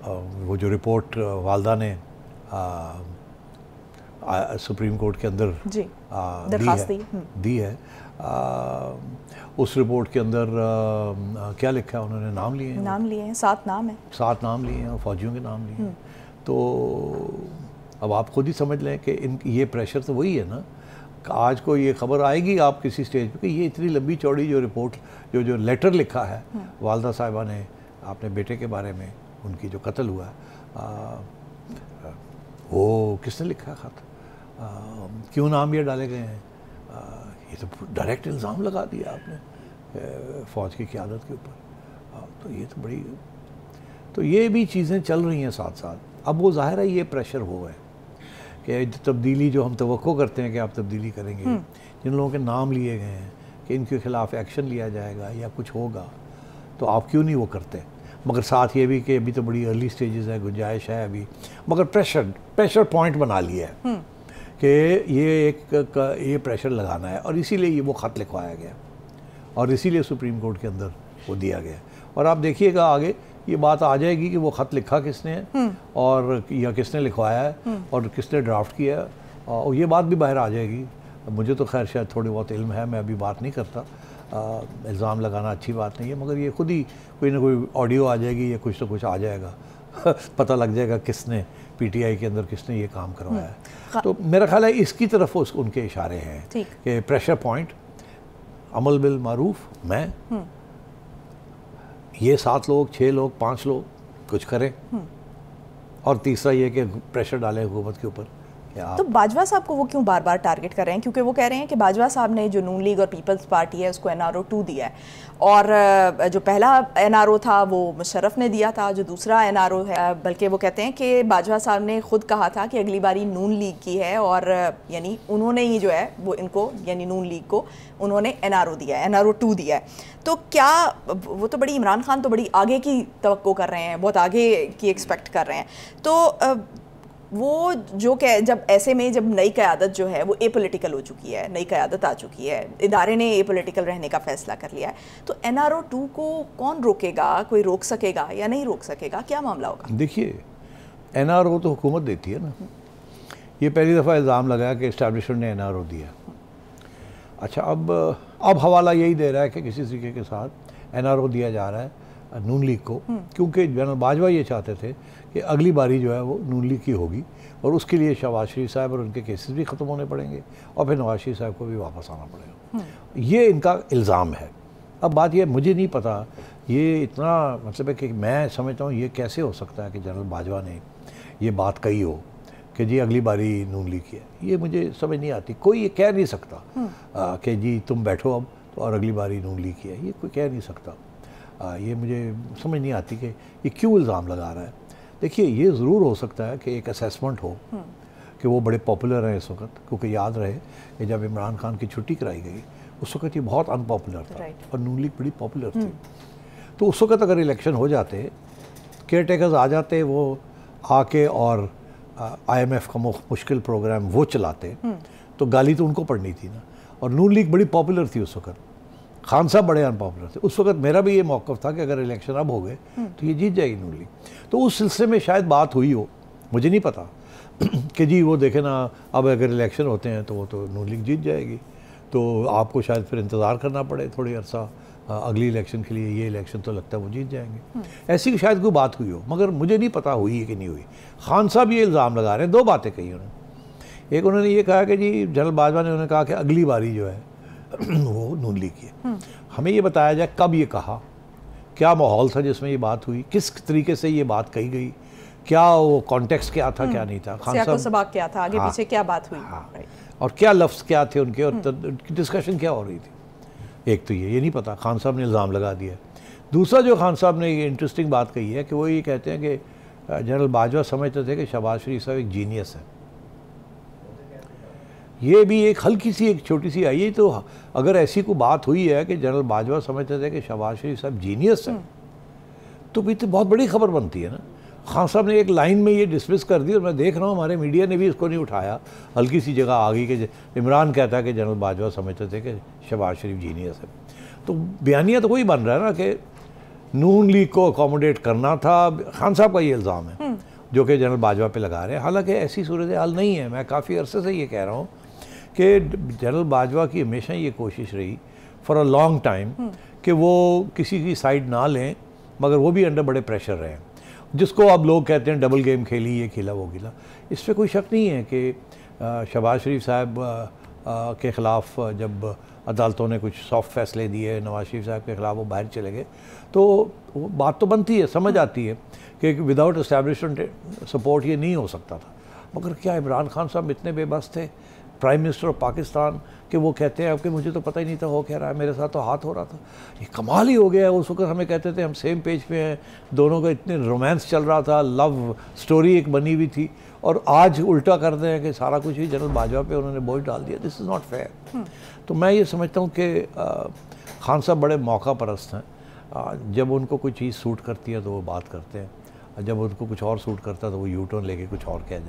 वो जो रिपोर्ट वालदा ने सुप्रीम कोर्ट के अंदर जी दी है उस रिपोर्ट के अंदर क्या लिखा है उन्होंने? नाम लिए हैं 7 नाम है, 7 नाम लिए हैं और फौजियों के नाम लिए हैं। तो अब आप खुद ही समझ लें कि ये प्रेशर तो वही है ना, आज को ये खबर आएगी आप किसी स्टेज पे कि ये इतनी लंबी चौड़ी जो रिपोर्ट जो लेटर लिखा है वालदा साहिबा ने अपने बेटे के बारे में, उनकी जो कत्ल हुआ वो किसने लिखा है खत, क्यों नाम ये डाले गए हैं? ये तो डायरेक्ट इल्ज़ाम लगा दिया आपने फ़ौज की क़यादत के ऊपर। तो ये तो बड़ी, तो ये भी चीज़ें चल रही हैं साथ साथ। अब वो ज़ाहिर है ये प्रेशर हो है कि तब्दीली जो हम तवक्को करते हैं कि आप तब्दीली करेंगे, जिन लोगों के नाम लिए गए हैं कि इनके ख़िलाफ़ एक्शन लिया जाएगा या कुछ होगा, तो आप क्यों नहीं वो करते? मगर साथ ये भी कि अभी तो बड़ी अर्ली स्टेजेस है, गुंजाइश है अभी, मगर प्रेशर पॉइंट बना लिया है कि ये प्रेशर लगाना है, और इसीलिए ये वो ख़त लिखवाया गया और इसीलिए सुप्रीम कोर्ट के अंदर वो दिया गया। और आप देखिएगा आगे ये बात आ जाएगी कि वो ख़त लिखा किसने है और या किसने लिखवाया है और किसने ड्राफ्ट किया है, और ये बात भी बाहर आ जाएगी। मुझे तो खैर शायद थोड़ी बहुत इल्म है, मैं अभी बात नहीं करता, इल्ज़ाम लगाना अच्छी बात नहीं है, मगर ये खुद ही कोई ना कोई ऑडियो आ जाएगी या कुछ तो कुछ आ जाएगा पता लग जाएगा किसने पीटीआई के अंदर किसने ये काम करवाया है। तो मेरा ख्याल है इसकी तरफ उनके इशारे हैं कि प्रेशर पॉइंट, अमल बिल मारूफ, मैं ये 7 लोग 6 लोग 5 लोग कुछ करें, और तीसरा ये कि प्रेशर डालें हुकूमत के ऊपर। तो बाजवा साहब को वो क्यों बार बार टारगेट कर रहे हैं? क्योंकि वो कह रहे हैं कि बाजवा साहब ने जो नून लीग और पीपल्स पार्टी है उसको NRO 2 दिया है, और जो पहला NRO था वो मुशर्रफ ने दिया था, जो दूसरा NRO है, बल्कि वो कहते हैं कि बाजवा साहब ने खुद कहा था कि अगली बारी नून लीग की है, और यानी उन्होंने ही जो है वो इनको यानी नून लीग को उन्होंने NRO दिया है, NRO 2 दिया है। तो क्या वो तो बड़ी, इमरान खान तो बड़ी आगे की तवक्को कर रहे हैं, बहुत आगे की एक्सपेक्ट कर रहे हैं, तो वो जो कह जब ऐसे में जब नई क़यादत जो है वो एपॉलिटिकल हो चुकी है, नई क़यादत आ चुकी है, इदारे ने एपॉलिटिकल रहने का फ़ैसला कर लिया है, तो NRO 2 को कौन रोकेगा? कोई रोक सकेगा या नहीं रोक सकेगा? क्या मामला होगा? देखिए, NRO तो हुकूमत देती है ना, ये पहली दफ़ा इल्ज़ाम लगाया कि इस्टेब्लिशमेंट ने NRO दिया। अच्छा, अब हवाला यही दे रहा है कि किसी तरीके के साथ NRO दिया जा रहा है नून लीग को, क्योंकि जनरल बाजवा ये चाहते थे कि अगली बारी जो है वो नून लीग की होगी, और उसके लिए शहबाज शरीफ साहब और उनके केसेस भी ख़त्म होने पड़ेंगे, और फिर नवाज शरीफ साहब को भी वापस आना पड़ेगा। ये इनका इल्ज़ाम है। अब बात ये, मुझे नहीं पता ये इतना, मतलब है कि मैं समझता हूँ ये कैसे हो सकता है कि जनरल बाजवा ने ये बात कही हो कि जी अगली बारी नून लीग की है। ये मुझे समझ नहीं आती, कोई ये कह नहीं सकता कि जी तुम बैठो अब तो और अगली बारी नून लीग की है, ये कोई कह नहीं सकता। ये मुझे समझ नहीं आती कि ये क्यों इल्ज़ाम लगा रहा है। देखिए, ये ज़रूर हो सकता है कि एक असेसमेंट हो कि वो बड़े पॉपुलर हैं इस वक्त, क्योंकि याद रहे कि जब इमरान खान की छुट्टी कराई गई उस वक्त ये बहुत अनपॉपुलर था और नून लीग बड़ी पॉपुलर थी। तो उस वक्त अगर इलेक्शन हो जाते, केयर टेकर्स आ जाते, वो आके और IMF का मुश्किल प्रोग्राम वो चलाते, तो गाली तो उनको पड़नी थी ना। और नून लीग बड़ी पॉपुलर थी उस वक्त, खान साहब बड़े अनपॉपुलर थे उस वक्त। मेरा भी ये मौक़िफ़ था कि अगर इलेक्शन अब हो गए तो ये जीत जाएगी नून लीग। तो उस सिलसिले में शायद बात हुई हो, मुझे नहीं पता कि जी वो देखे ना, अब अगर इलेक्शन होते हैं तो वो तो नून लीग जीत जाएगी, तो आपको शायद फिर इंतज़ार करना पड़े थोड़ी अर्सा अगली इलेक्शन के लिए, ये इलेक्शन तो लगता है वो जीत जाएंगे। ऐसी शायद कोई बात हुई हो, मगर मुझे नहीं पता हुई है कि नहीं हुई। खान साहब ये इल्ज़ाम लगा रहे हैं, 2 बातें कही उन्होंने। एक उन्होंने ये कहा कि जी जनरल बाजवा ने उन्होंने कहा कि अगली बारी जो है वो नून लीग की है। हमें ये बताया जाए कब ये कहा, क्या माहौल था जिसमें ये बात हुई, किस तरीके से ये बात कही गई, क्या वो कॉन्टेक्स्ट क्या था क्या नहीं था, खान साहब सबक क्या था, आगे पीछे क्या बात हुई, और क्या लफ्ज़ क्या थे उनके, और डिस्कशन क्या हो रही थी। एक तो ये नहीं पता, खान साहब ने इल्ज़ाम लगा दिया। दूसरा जो खान साहब ने ये इंटरेस्टिंग बात कही है कि वो ये कहते हैं कि जनरल बाजवा समझते थे कि शहबाज शरीफ साहब एक जीनियस है। ये भी एक हल्की सी, एक छोटी सी आई, तो अगर ऐसी कोई बात हुई है कि जनरल बाजवा समझते थे कि शहबाज शरीफ साहब जीनियस है, तो भी तो बहुत बड़ी खबर बनती है ना। खान साहब ने एक लाइन में ये डिसमिस कर दी, और मैं देख रहा हूँ हमारे मीडिया ने भी इसको नहीं उठाया। हल्की सी जगह आ गई कि इमरान कहता है कि जनरल बाजवा समझते थे कि शहबाज शरीफ जीनियस है। तो बयानिया तो वही बन रहा है ना कि नून लीग को अकोमोडेट करना था। खान साहब का ये इल्ज़ाम है जो कि जनरल बाजवा पे लगा रहे हैं। हालांकि ऐसी सूरत हाल नहीं है। मैं काफ़ी अरसे से ये कह रहा हूँ कि जनरल बाजवा की हमेशा ये कोशिश रही फॉर अ लॉन्ग टाइम कि वो किसी की साइड ना लें, मगर वो भी अंडर बड़े प्रेशर रहे, जिसको अब लोग कहते हैं डबल गेम खेली, ये खेला वो खेला। इस पर कोई शक नहीं है कि शहबाज शरीफ साहब के ख़िलाफ़ जब अदालतों ने कुछ सॉफ्ट फैसले दिए, नवाज शरीफ साहब के ख़िलाफ़ वो बाहर चले गए, तो वो बात तो बनती है, समझ आती है कि विदाउट एस्टैब्लिशमेंट सपोर्ट ये नहीं हो सकता था। मगर क्या इमरान खान साहब इतने बेबस थे, प्राइम मिनिस्टर ऑफ पाकिस्तान, कि वो कहते हैं कि मुझे तो पता ही नहीं था हो क्या रहा है, मेरे साथ तो हाथ हो रहा था। ये कमाल ही हो गया है। उस वक्त हमें कहते थे हम सेम पेज पे हैं, दोनों का इतने रोमांस चल रहा था, लव स्टोरी एक बनी हुई थी, और आज उल्टा करते हैं कि सारा कुछ ही जनरल बाजवा पे उन्होंने बोझ डाल दिया। This is not fair. तो मैं ये समझता हूँ कि खान साहब बड़े मौका परस्त हैं। जब उनको कोई चीज़ सूट करती है तो वो बात करते हैं, जब उनको कुछ और सूट करता है तो वो यू टर्न लेके कुछ और कह देते हैं।